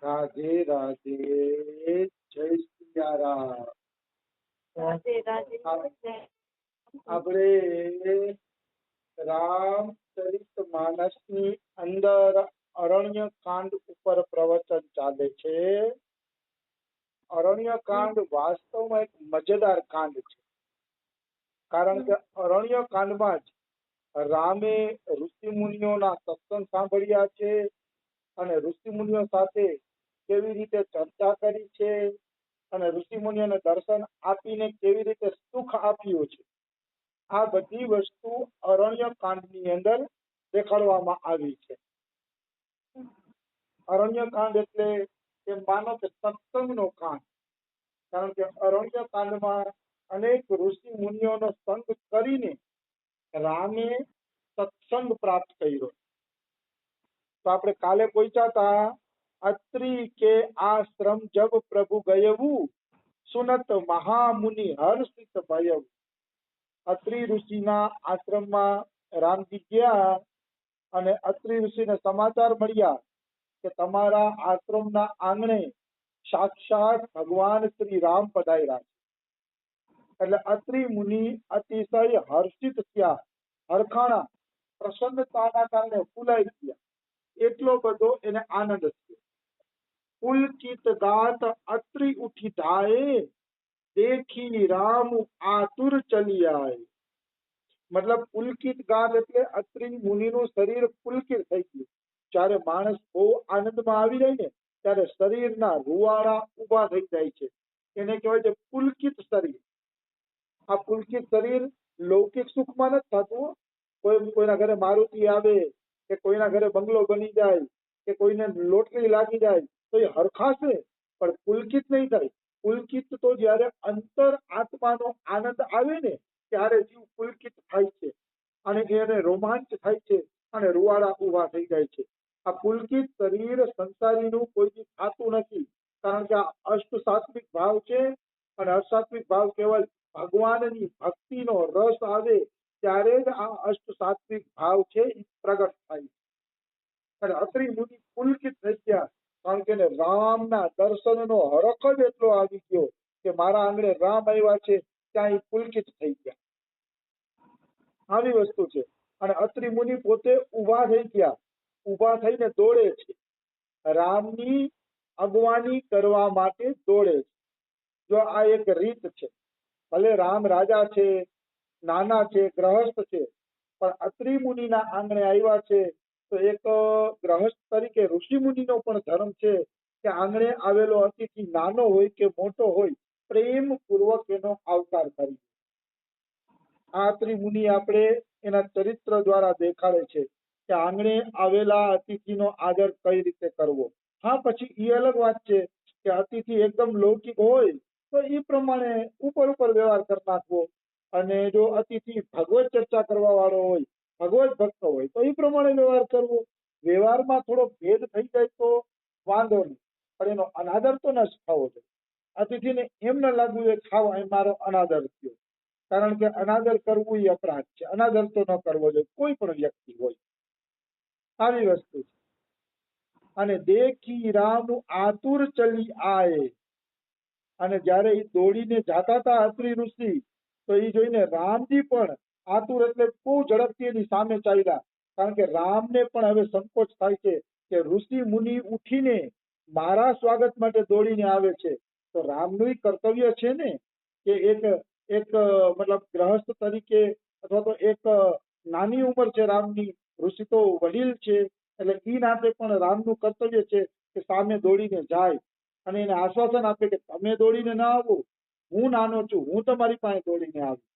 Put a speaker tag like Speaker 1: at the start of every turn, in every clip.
Speaker 1: રાધે રાધે, જય સિયારામ.
Speaker 2: રાધે રાધે.
Speaker 1: આપણે રામચરિત માનસની અંદર અરણ્ય કાંડ ઉપર પ્રવચન ચાલે છે. અરણ્ય કાંડ વાસ્તવમાં એક મજેદાર કાંડ છે, કારણ કે અરણ્ય કાંડમાં જ રામે ઋષિ મુનિઓના સત્સંગ સાંભળ્યા છે અને ઋષિ મુનિઓ સાથે કેવી રીતે ચર્ચા કરી છે અને ઋષિ મુનિઓને દર્શન આપીને કેવી રીતે સુખ આપ્યું છે, આ બધી વસ્તુ અરણ્ય કાંડની અંદર દેખાડવામાં આવી છે. અરણ્ય કાંડ એટલે એમ માનો કે સત્સંગનો કાંડ, કારણ કે અરણ્ય કાંડમાં અનેક ઋષિ મુનિઓનો સંગ કરીને રામે સત્સંગ પ્રાપ્ત કર્યો. તો આપણે કાલે પહોંચ્યા હતા, અત્રિ કે આશ્રમ જબ પ્રભુ ગયવું, સુનત મહામુનિ હર્ષિત ભયવું. અત્રિ ઋષિના આશ્રમમાં રામજી ગયા અને અત્રિ ઋષિને સમાચાર મળ્યા કે તમારા આશ્રમના આંગણે સાક્ષાત ભગવાન શ્રી રામ પધાર્યા છે. એટલે અત્રિ મુનિ અતિશય હર્ષિત થયા, હરખાણા, પ્રસન્નતાના કારણે ફૂલાઈ ગયા. એટલો બધો એને આનંદ થયો. પુલકિત ગાત અત્રિ ઉઠી ધાયે, દેખી રામ આતુર ચલી આય. મતલબ પુલકિત ગાત એટલે અત્રિ મુનિનું શરીર પુલકિત થઈ ગયું. જ્યારે માણસ બહુ આનંદમાં આવી જાય ને ત્યારે શરીરના રૂવાડા ઊભા થઈ જાય છે, એને કહેવાય છે પુલકિત શરીર. આ પુલકિત શરીર લૌકિક સુખમાં નથી થતું. કોઈના ઘરે મારુતિ આવે કે કોઈના ઘરે બંગલો બની જાય કે કોઈને લોટરી લાગી જાય તો એ હરખાશે, પણ પુલકિત નહીં થાય. પુલકિત તો જ્યારે અંતર આત્માનો આનંદ આવે ને ત્યારે જીવ પુલકિત થાય છે અને એને રોમાંચ થાય છે અને રૂવાડા ઊભા થઈ જાય છે. આ પુલકિત શરીર સંસારીનું કોઈ થતું નથી, કારણ કે આ અષ્ટ સાત્વિક ભાવ છે અને અસાત્વિક ભાવ કેવલ ભગવાનની ભક્તિનો રસ આવે ત્યારે જ આ અષ્ટ સાત્વિક ભાવ છે એ પ્રગટ થાય. અને અત્રિ મુનિ પુલકિત થઈ ગયા, કારણ કે રામના દર્શનનો હરખ જ એટલો આવી ગયો કે મારા આંગણે રામ આવ્યા છે, ત્યાં એ પુલકિત થઈ ગયા. આવી વસ્તુ છે. અને અત્રિ મુનિ પોતે ઊભા થઈ ગયા, ઊભા થઈને દોડે છે, રામની અગવાની કરવા માટે દોડે છે. જો આ એક રીત છે. ભલે રામ રાજા છે, નાના છે, ગ્રહસ્થ છે, પણ અત્રિ મુનિના આંગણે આવ્યા છે તો એક ગ્રહસ્થ તરીકે ઋષિ મુનિનો પણ ધર્મ છે કે આંગણે આવેલો અતિથિ નાનો હોય કે મોટો હોય, પ્રેમ પૂર્વક એનો આવકાર કરી. આ અત્રિ મુનિ આપણે એના ચરિત્ર દ્વારા દેખાડે છે કે આંગણે આવેલા અતિથિનો આદર કઈ રીતે કરવો. હા, પછી એ અલગ વાત છે કે અતિથિ એકદમ લૌકિક હોય તો એ પ્રમાણે ઉપર ઉપર વ્યવહાર કરી નાખવો, અને જો અતિથિ ભગવત ચર્ચા કરવા વાળો હોય, ભગવત ભક્ત હોય તો એ પ્રમાણે વ્યવહાર કરવો. વ્યવહારમાં થોડો ભેદ થઈ જાય તો વાંધો નહીં, પણ એનો અનાદર તો ન જ થવો જોઈએ. અતિથિને એમ ન લાગવું જોઈએ ખાવા એ મારો અનાદર થયો, કારણ કે અનાદર કરવું એ અપરાધ છે. અનાદર તો ન કરવો જોઈએ કોઈ પણ વ્યક્તિ હોય. આવી વસ્તુ છે. અને દેખી રામ આતુર ચલી આય. અને જ્યારે એ દોડીને જાતા હતા અત્રિ ઋષિ, તો એ જોઈને રામજી પણ આતુર એટલે બહુ ઝડપથી એની સામે ચાલ્યા, કારણ કે રામને પણ હવે સંકોચ થાય છે કે ઋષિ મુનિ ઉઠીને મારા સ્વાગત માટે દોડીને આવે છે. તો રામનું કર્તવ્ય છે ને કે એક એક મતલબ ગ્રહસ્થ તરીકે, અથવા તો એક નાની ઉંમર છે રામની, ઋષિ તો વડીલ છે, એટલે એ નાતે પણ રામનું કર્તવ્ય છે કે સામે દોડીને જાય અને એને આશ્વાસન આપે કે તમે દોડીને ના આવો, હું નાનો છું, હું તમારી પાસે દોડીને આવું.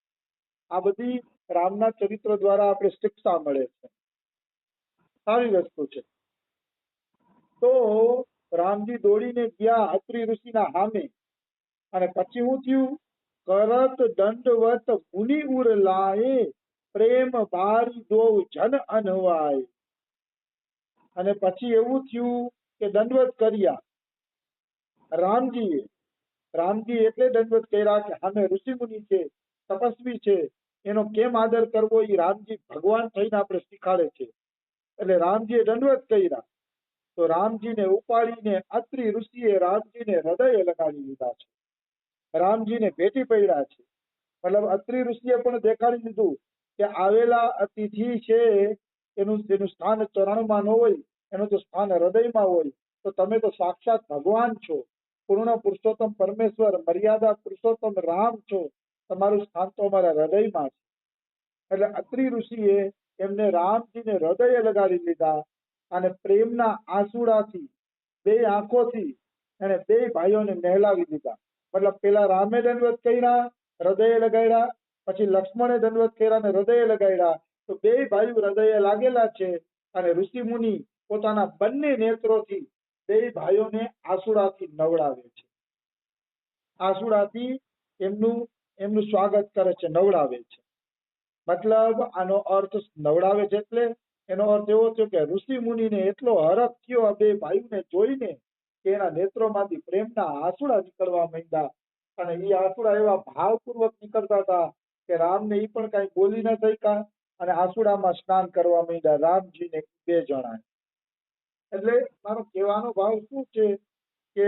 Speaker 1: આ બધી રામના ચરિત્ર દ્વારા આપણે શિક્ષા મળે છે. આવી વસ્તુ છે. તો રામજી દોડીને ગયા અત્રિ ઋષિના સામે, અને પછી શું થયું? કરત દંડવત મુનિ ઉર લાએ, પ્રેમ બારી દો જન અનવાય. અને પછી એવું થયું કે દંડવત કર્યા રામજીએ. રામજી એટલે દંડવત કર્યા કે સામે ઋષિ મુનિ છે, તપસ્વી છે, એનો કેમ આદર કરવો એ રામજી ભગવાન થઈને આપણે શીખાડે છે. એટલે રામજીએ દંડવત કર્યા. તો તો રામજીને ઉપાડીને અત્રિ ઋષિએ રામજીને હૃદય લગાડી લીધા છે, રામજીને ભેટી પડ્યા છે. મતલબ અત્રિ ઋષિએ પણ દેખાડી દીધું કે આવેલા અતિથિ છે એનું સ્થાન ચરણમાં ન હોય, એનું તો સ્થાન હૃદયમાં હોય. તો તમે તો સાક્ષાત ભગવાન છો, પૂર્ણ પુરુષોત્તમ પરમેશ્વર, મર્યાદા પુરુષોત્તમ રામ છો, તમારું સ્થાન તો અમારા હૃદયમાં છે. એટલે અત્રિ ઋષિએ એમને રામજીને હૃદય લગાડી લીધા અને પ્રેમના આંસુડાથી બે આંખોથી એને બે ભાઈઓને નહેલાવી દીધા. મતલબ પેલા રામે દંડવત કર્યા, હૃદય લગાડ્યા, પછી લક્ષ્મણે દંડવત કર્યા અને હૃદય લગાડ્યા. તો બે ભાઈઓ હૃદય લાગેલા છે અને ઋષિ મુનિ પોતાના બંને નેત્રોથી બે ભાઈઓને આંસુડાથી નવડાવે છે, આંસુડાથી એમનું એમનું સ્વાગત કરે છે, નવડાવે છે. મતલબ આનો અર્થ નવડાવે છે એટલે એનો અર્થ એવો થયો કે ઋષિ મુનિને એટલો હરખ થયો આ બે ભાઈઓને જોઈને કે એના નેત્રોમાંથી પ્રેમના આંસુડા નીકળવા માંડ્યા. અને એ આંસુડા એવા ભાવપૂર્વક નીકળતા હતા કે રામને એ પણ કઈ બોલી ન શક્યા અને આંસુડામાં સ્નાન કરવા માંડ્યા રામજીને બે જણા. એટલે મારો કહેવાનો ભાવ શું છે કે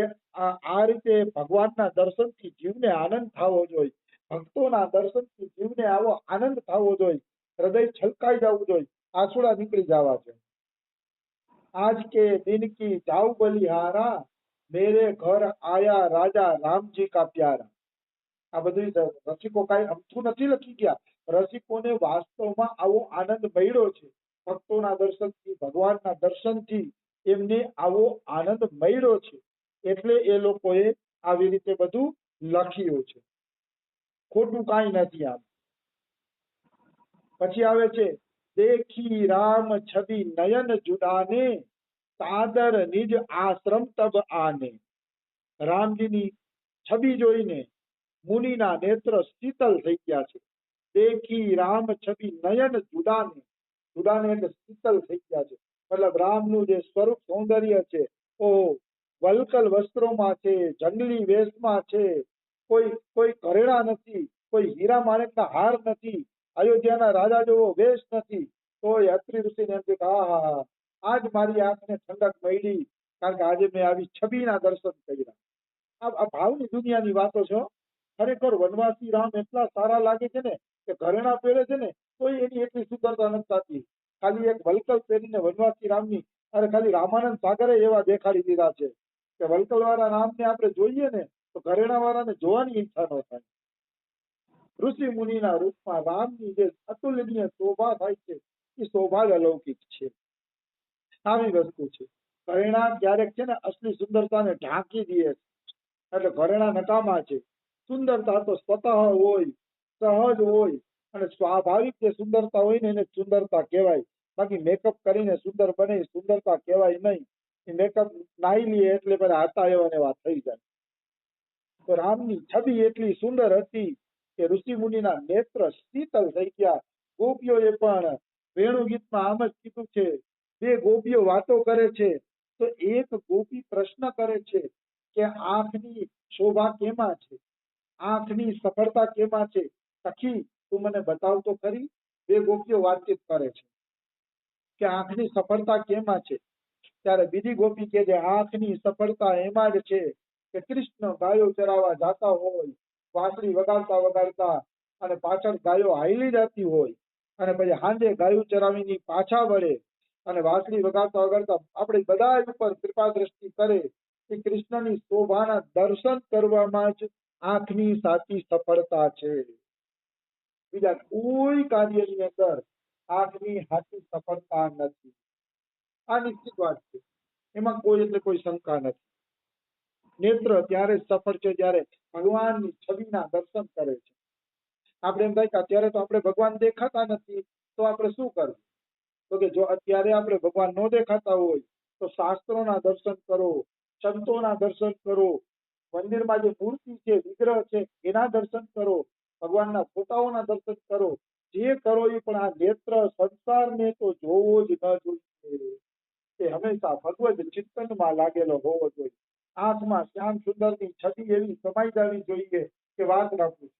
Speaker 1: આ રીતે ભગવાનના દર્શનથી જીવને આનંદ થવો જોઈએ, ભક્તોના દર્શનથી જીવને આવો આનંદ થવો જોઈએ, હૃદય છલકાઈ જવું જોઈએ, આંસુડા નીકળી જવા જોઈએ. આજ કે દિન કી જાઉ બલિહારા, મેરે ઘર આયા રાજા રામજી કા પ્યારા. આ બધું રસિકો કાંઈ અમથું નથી લખી ગયા, રસિકોને વાસ્તવમાં આવો આનંદ મળ્યો છે. ભક્તોના દર્શનથી, ભગવાનના દર્શનથી એમને આવો આનંદ મળ્યો છે એટલે એ લોકોએ આવી રીતે બધું લખ્યું છે, ખોટું કાંઈ નથી આમ. પછી આવે છે દેખી રામ છબી નયન જુદાને, સાદર નિજ આશ્રમ તબ આને. રામજીની છબી જોઈને મુનિના નેત્ર શીતલ થઈ ગયા છે. દેખી રામ છબી નયન જુદાને, જુદાને એટલે શીતલ થઈ ગયા છે. મતલબ રામનું જે સ્વરૂપ સૌંદર્ય છે, ઓહો, વલ્કલ વસ્ત્રોમાં છે, જંગલી વેશમાં છે, કોઈ ઘરેણા નથી, કોઈ હીરા માણેકના હાર નથી, અયોધ્યાના રાજા જેવો વેશ નથી. તોય અત્રિ ઋષિને એમ થયું હા હા હા, આજ મારી આંખને ઠંડક મળી, કારણ કે આજે મેં આવી છબીના દર્શન કર્યા. આ ભાવની દુનિયાની વાતો છે. ખરેખર વનવાસી રામ એટલા સારા લાગે છે ને કે ઘરેણા પહેરે છે ને તોય એની એટલી સુંદરતા નથી થતી. ખાલી એક વલ્કલ પહેરીને વનવાસી રામની અરે ખાલી રામાનંદ સાગરે એવા દેખાડી દીધા છે કે વલ્કલ વાળા રામને આપણે જોઈએ ને તો ઘરેણા વાળાને જોવાની ઈચ્છા ન થાય. ઋષિ મુનિના રૂપમાં રામની જે અતુલનીય શોભા થાય છે એ શોભા જ અલૌકિક છે. આવી વસ્તુ છે. ઘરેણા ક્યારેક છે ને અસલી સુંદરતાને ઢાંકી દે છે, એટલે ઘરેણા નકામા છે. સુંદરતા તો સ્વતઃ હોય, સહજ હોય અને સ્વાભાવિક જે સુંદરતા હોય ને એને સુંદરતા કહેવાય. બાકી મેકઅપ કરીને સુંદર બને સુંદરતા કહેવાય નહીં. એ મેકઅપ નાઈ લે એટલે બધા હતા એવા ને એવા થઈ જાય. તો રામની છબી એટલી સુંદર હતી કે ઋષિ મુનિના નેત્ર શીતલ થઈ ગયા. ગોપીઓએ પણ વેણુ ગીતમાં આમ જ કીધું છે, બે ગોપીઓ વાતો કરે છે તો એક ગોપી પ્રશ્ન કરે છે કે આંખની શોભા કેમાં છે, આંખની સફળતા કેમાં છે, સખી તું મને બતાવ તો ખરી. બે ગોપીઓ વાતચીત કરે છે કે આંખની સફળતા કેમાં છે. ત્યારે બીજી ગોપી કહે છે આંખની સફળતા એમાં જ છે કે કૃષ્ણ ગાયો ચરાવવા જાતા હોય, વાંસળી વગાડતા વગાડતા અને પાછળ ગાયો હાઈલી જતી હોય અને પછી સાંજે ગાયું ચરાવીને પાછા વળે અને વાંસળી વગાડતા વગાડતા આપણે બધા ઉપર કૃપા દ્રષ્ટિ કરે. એ કૃષ્ણની શોભાના દર્શન કરવામાં જ આંખની સાચી સફળતા છે. બીજા કોઈ કાર્યની અંદર આંખની સાચી સફળતા નથી. આ નિશ્ચિત વાત છે, એમાં કોઈ એટલે કોઈ શંકા નથી. નેત્ર ત્યારે સફળ છે જ્યારે ભગવાનની છબીના દર્શન કરે છે. આપણે એમ થાય કે અત્યારે તો આપણે ભગવાન દેખાતા નથી તો આપણે શું કરવું? તો કે જો અત્યારે આપણે ભગવાન ન દેખાતા હોય તો શાસ્ત્રોના દર્શન કરો, સંતોના દર્શન કરો, મંદિરમાં જે મૂર્તિ છે, વિગ્રહ છે એના દર્શન કરો, ભગવાનના ફોટાઓના દર્શન કરો. જે કરો એ પણ આ નેત્ર સંસારને તો જોવો જ ન જોઈએ. તે હંમેશા ભગવદ ચિંતનમાં લાગેલો હોવો જોઈએ. આંખમાં શ્યામ સુંદરની છબી એવી સમાઈ જવી જોઈએ કે વાત ન પૂછો.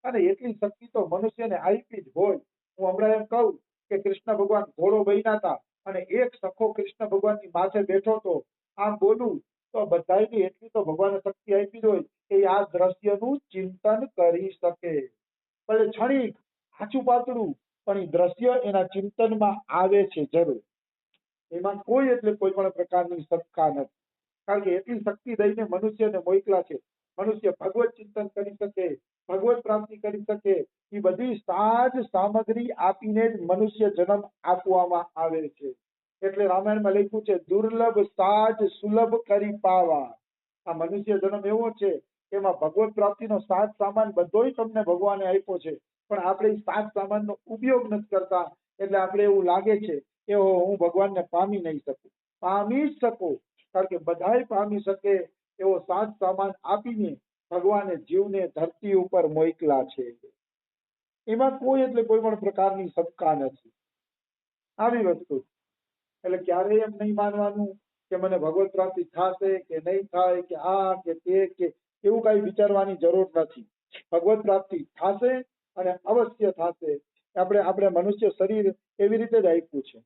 Speaker 1: અને એટલી શક્તિ તો મનુષ્યને આપી જ હોય. હું હમણાં એમ કહું કે કૃષ્ણ ભગવાન ઘોડો બન્યા હતા અને એક સખો કૃષ્ણ ભગવાનની માથે બેઠો હતો. આમ બોલું તો બધાયની એટલી તો ભગવાને શક્તિ આપી જ હોય કે આ દ્રશ્યનું ચિંતન કરી શકે. ભલે ક્ષણિક આછું પાતળું પણ એ દ્રશ્ય એના ચિંતનમાં આવે છે જરૂર. એમાં કોઈ એટલે કોઈ પણ પ્રકારની શંકા નથી. કારણ કે એટલી શક્તિ દઈને મનુષ્યને મોકલા છે. મનુષ્ય ભગવત ચિંતન કરી શકે, ભગવત પ્રાપ્તિ કરી શકે, એ બધી સાજ સામગ્રી આપીને જ મનુષ્ય જન્મ આપવામાં આવે છે. એટલે રામાયણમાં લખ્યું છે દુર્લભ સાજ સુલભ કરી પાવા. આ મનુષ્ય જન્મ એવો છે એમાં ભગવત પ્રાપ્તિનો સાજ સામાન બધોય તમને ભગવાને આપ્યો છે. પણ આપણે એ સાજ સામાનનો ઉપયોગ નથી કરતા. એટલે આપણે એવું લાગે છે કે હું ભગવાનને પામી નહીં શકું. પામી જ શકો. કારણ કે બધાય પામી શકે એવો સાજ સામાન આપીને ભગવાને જીવને ધરતી ઉપર મોકલા છે. એમાં કોઈ એટલે કોઈ પણ પ્રકારની શંકા નથી. આવી વસ્તુ એટલે ક્યારેય એમ નહીં માનવાનું કે મને ભગવત પ્રાપ્તિ થશે કે નહીં થાય કે આ કે તે કે એવું કઈ વિચારવાની જરૂર નથી. ભગવત પ્રાપ્તિ થશે અને અવશ્ય થશે. આપણે મનુષ્ય શરીર એવી રીતે જ આપ્યું છે.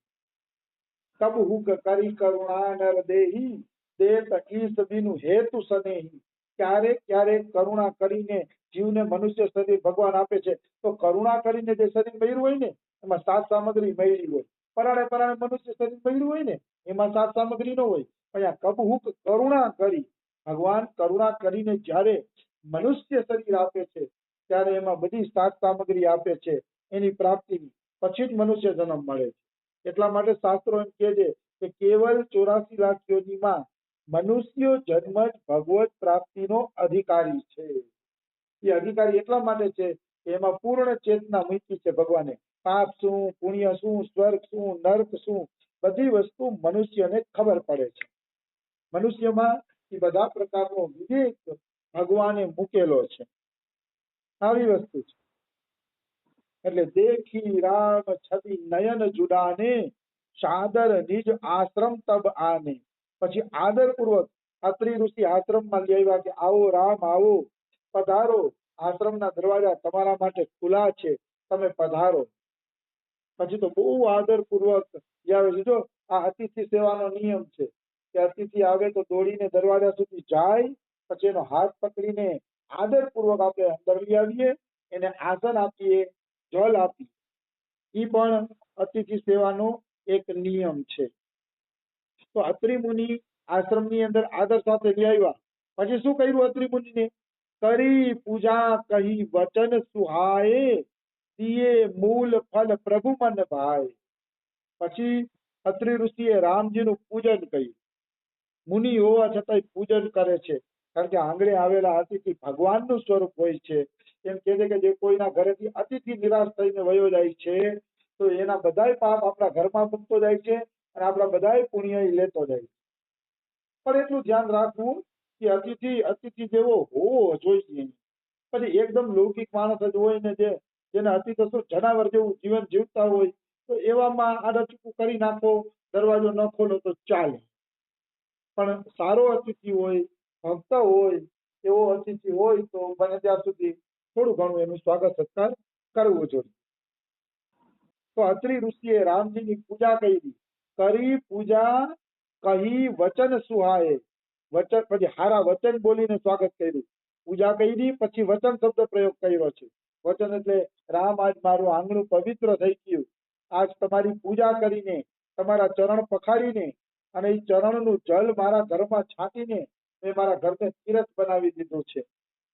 Speaker 1: કબ હુક કરી કરુણા નર દેહી દેત ઈસ બિનુ હેતુ સનેહી. ક્યારેક ક્યારેક કરુણા કરીને જીવને મનુષ્ય શરીર ભગવાન આપે છે. તો કરુણા કરીને જે શરીર મળ્યું હોય ને એમાં સાત સામગ્રી મળી હોય. પરાણે પરાણે મનુષ્ય શરીર મળ્યું હોય ને એમાં સાત સામગ્રી ન હોય. પણ આ કબહુક કરુણા કરી ભગવાન કરુણા કરીને જ્યારે મનુષ્ય શરીર આપે છે ત્યારે એમાં બધી સાત સામગ્રી આપે છે. એની પ્રાપ્તિ પછી જ મનુષ્ય જન્મ મળે છે. એટલા માટે શાસ્ત્રો એમ કહે છે કે કેવલ 84 લાખ યોનીમાં મનુષ્ય જન્મ જ ભગવત પ્રાપ્તિનો અધિકારી છે. એ અધિકારી એટલા માટે છે કે એમાં પૂર્ણ ચેતના મૂકી છે ભગવાને. પાપ શું, પુણ્ય શું, સ્વર્ગ શું, નર્ક શું, બધી વસ્તુ મનુષ્યને ખબર પડે છે. મનુષ્યમાં એ બધા પ્રકારનો વિવેક ભગવાને મૂકેલો છે. આવી વસ્તુ છે. એટલે દેખી રામ છબી નયન જુડાને સાદર નિજ આશ્રમ તબ આને. પછી આદરપૂર્વક અત્રિ ઋષિ આશ્રમમાં લઈ આવ્યા કે આવો રામ આવો, પધારો. આશ્રમના દરવાજા તમારા માટે ખુલ્લા છે, તમે પધારો. પછી તો બહુ આદરપૂર્વક આવે છે. જો આ અતિથિ સેવાનો નિયમ છે કે અતિથિ આવે તો દોડીને દરવાજા સુધી જાય, પછી એનો હાથ પકડીને આદરપૂર્વક આપણે અંદર લઈ આવીએ, એને આસન આપીએ, જલ આપીએ. એ પણ અતિથિ સેવાનો એક નિયમ છે. તો અત્રિ મુનિ આશ્રમની અંદર આદર સાથે લઈ આવ્યા. પછી શું કર્યું અત્રિ મુનિને? કરી પૂજા કહી વચન સુહાય દિયે મૂલ ફલ પ્રભુ મન ભાય. પછી અત્રિ ઋષિએ રામજીનું પૂજન કર્યું. મુનિ હોવા છતાંય પૂજન કરે છે. કારણ કે આંગણે આવેલા અતિથિ ભગવાનનું સ્વરૂપ હોય છે. એમ કહે છે કે જે કોઈના ઘરેથી અતિથિ નિરાશ થઈને વયો જાય છે તો એના બધાય પાપ આપણા ઘરમાં મૂકતો જાય છે અને આપણા બધાય પુણ્ય લેતો જાય છે. પણ એટલું ધ્યાન રાખવું કે અતિથિ જેવો હોવો જોઈએ. પછી એકદમ લૌકિક માણસ જ હોય ને જેને અતિથિ શું જનાવર જેવું જીવન જીવતા હોય તો એવામાં આડાચૂકું કરી નાખો, દરવાજો ન ખોલો તો ચાલે. પણ સારો અતિથિ હોય, ભક્ત હોય, એવો અતિથિ હોય તો બને ત્યાં સુધી થોડું ઘણું એનું સ્વાગત સત્કાર કરવું જોઈએ. તો અત્રિ ઋષિએ રામજીની પૂજા કરી પૂજા કહી વચન સુહાય. વચન પછી હારા વચન બોલીને સ્વાગત કર્યું. પૂજા કરી પછી વચન શબ્દ પ્રયોગ કર્યો છે. વચન એટલે રામ આજ મારું આંગણું પવિત્ર થઈ ગયું. આજ તમારી પૂજા કરીને, તમારા ચરણ પખાડીને અને એ ચરણનું જલ મારા ઘરમાં છાંટીને મેં મારા ઘરને તીરથ બનાવી દીધું છે.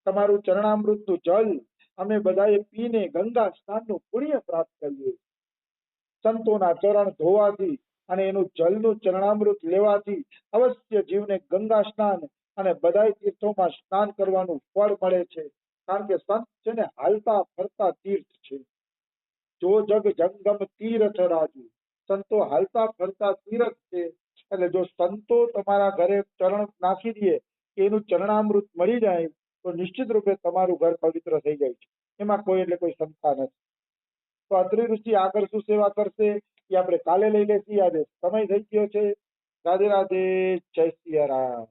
Speaker 1: તમારું ચરણામૃતનું જલ અમે બધાએ પીને ગંગા સ્નાનનું પુણ્ય પ્રાપ્ત કર્યું. સંતોના ચરણ ધોવાથી અને એનું જલનું ચરણામૃત લેવાથી અવશ્ય જીવને ગંગા સ્નાન અને બધાય તીર્થોમાં સ્નાન કરવાનું ફળ મળે છે. કારણ કે સંત છે ને હાલતા ફરતા તીર્થ છે. જો જગ જંગમ તીર્થ રાજુ. સંતો હાલતા ફરતા તીર્થ છે. એટલે જો સંતો તમારા ઘરે ચરણ નાખી દે, એનું ચરણામૃત મળી જાય તો નિશ્ચિત રૂપે તમારું ઘર પવિત્ર થઈ જાય છે. એમાં કોઈ એટલે કોઈ શંકા નથી. તો અત્રિ ઋષિ આગળ શું સેવા કરશે એ આપણે કાલે લઈ લેશી. આજે સમય થઈ ગયો છે. રાધે રાધે. જય સિયા રામ.